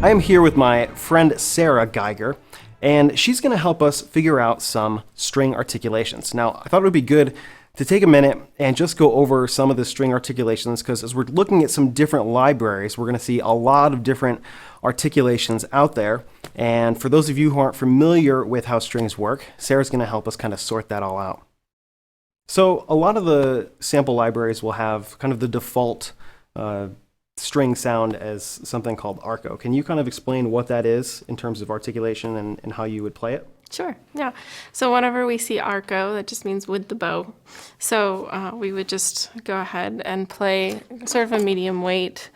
I am here with my friend Sarah Geiger, and she's going to help us figure out some string articulations. Now, I thought it would be good to take a minute and just go over some of the string articulations, because as we're looking at some different libraries, we're going to see a lot of different articulations out there. And for those of you who aren't familiar with how strings work, Sarah's going to help us kind of sort that all out. So a lot of the sample libraries will have kind of the default string sound as something called arco. Can you kind of explain what that is in terms of articulation and how you would play it? Sure, yeah. So whenever we see arco, that just means with the bow. So we would just go ahead and play sort of a medium weight.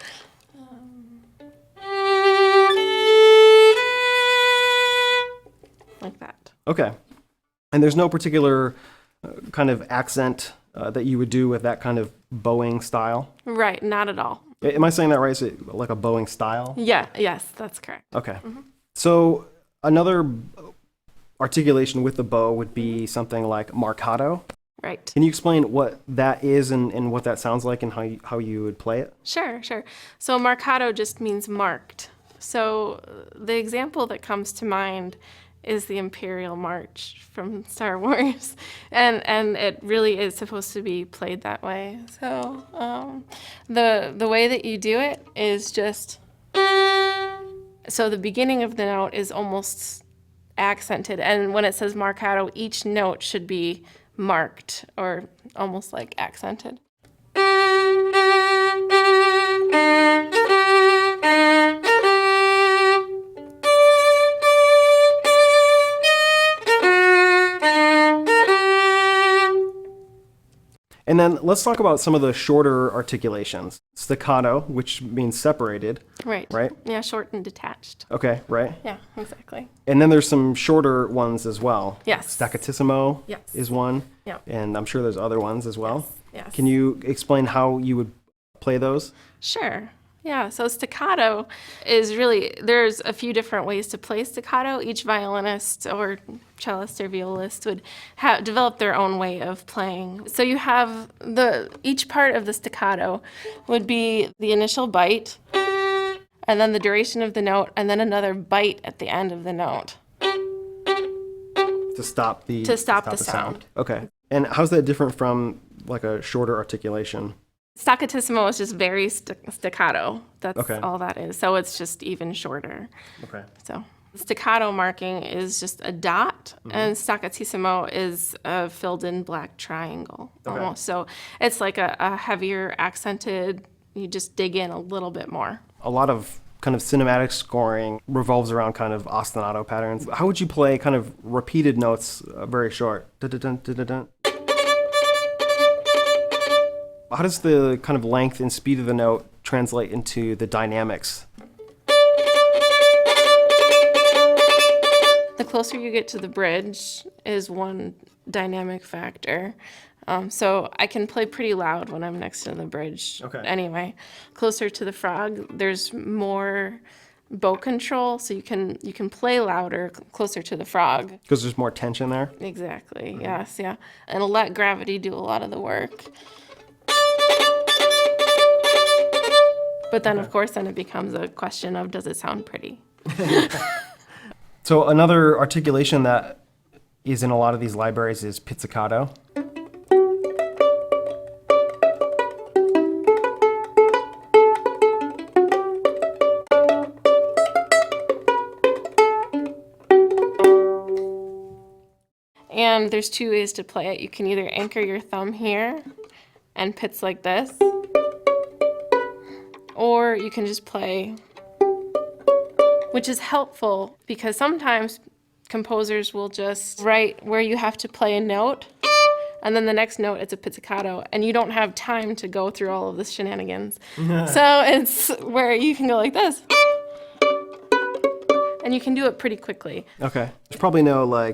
Like that. Okay. And there's no particular kind of accent that you would do with that kind of bowing style? Right, not at all. Am I saying that right? Is it like a bowing style? Yeah, yes, that's correct. Okay. Mm-hmm. So another articulation with the bow would be something like marcato. Right. Can you explain what that is and what that sounds like and how you would play it? Sure. So marcato just means marked. So the example that comes to mind is the Imperial March from Star Wars, and it really is supposed to be played that way. So the way that you do it is just, so the beginning of the note is almost accented, and when it says marcato, each note should be marked or almost like accented. And then let's talk about some of the shorter articulations. Staccato, which means separated. Right. Right? Yeah, short and detached. Okay, right. Yeah, exactly. And then there's some shorter ones as well. Yes. Staccatissimo Yes. is one. Yep. And I'm sure there's other ones as well. Yes. Can you explain how you would play those? Sure. Yeah, so staccato is really, there's a few different ways to play staccato. Each violinist or cellist or violist would develop their own way of playing. So you have each part of the staccato would be the initial bite, and then the duration of the note, and then another bite at the end of the note. To stop the sound. Okay. And how's that different from like a shorter articulation? Staccatissimo is just very staccato. That's okay. all that is. So it's just even shorter. Okay. So staccato marking is just a dot, and staccatissimo is a filled-in black triangle almost. So it's like a heavier accented. You just dig in a little bit more. A lot of kind of cinematic scoring revolves around kind of ostinato patterns. How would you play kind of repeated notes very short? Dun-dun-dun, dun-dun-dun. How does the kind of length and speed of the note translate into the dynamics? The closer you get to the bridge is one dynamic factor. So I can play pretty loud when I'm next to the bridge. Okay. Anyway, closer to the frog, there's more bow control, so you can play louder closer to the frog. Because there's more tension there? Exactly, yes, yeah. And let gravity do a lot of the work. But then, of course, then it becomes a question of, does it sound pretty? So another articulation that is in a lot of these libraries is pizzicato. And there's two ways to play it. You can either anchor your thumb here and pizz like this, or you can just play, which is helpful because sometimes composers will just write where you have to play a note, and then the next note it's a pizzicato, and you don't have time to go through all of the shenanigans. So it's where you can go like this, and you can do it pretty quickly. Okay. There's probably no a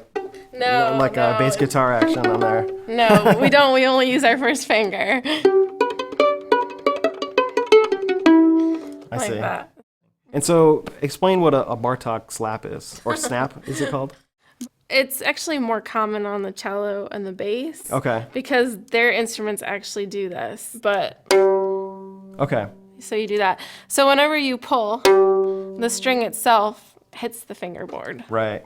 bass guitar action on there. No, we don't. We only use our first finger. I see. That. And so explain what a Bartok slap is, or snap, is it called? It's actually more common on the cello and the bass. Okay. Because their instruments actually do this, but... Okay. So you do that. So whenever you pull, the string itself hits the fingerboard Right.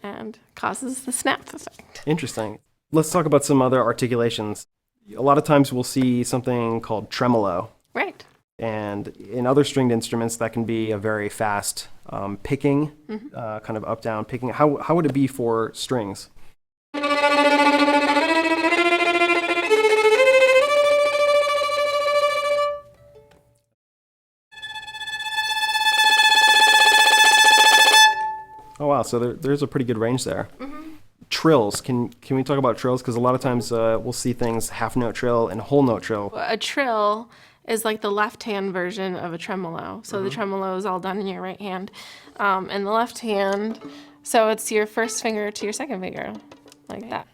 and causes the snap effect. Interesting. Let's talk about some other articulations. A lot of times we'll see something called tremolo. Right. And in other stringed instruments, that can be a very fast picking, kind of up-down picking. How would it be for strings? Oh wow, so there's a pretty good range there. Trills, can we talk about trills? Because a lot of times we'll see things half note trill and whole note trill. A trill is like the left hand version of a tremolo. So the tremolo is all done in your right hand. And the left hand, so it's your first finger to your second finger, like that.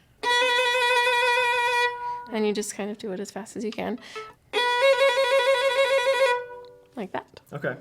And you just kind of do it as fast as you can. Like that. Okay.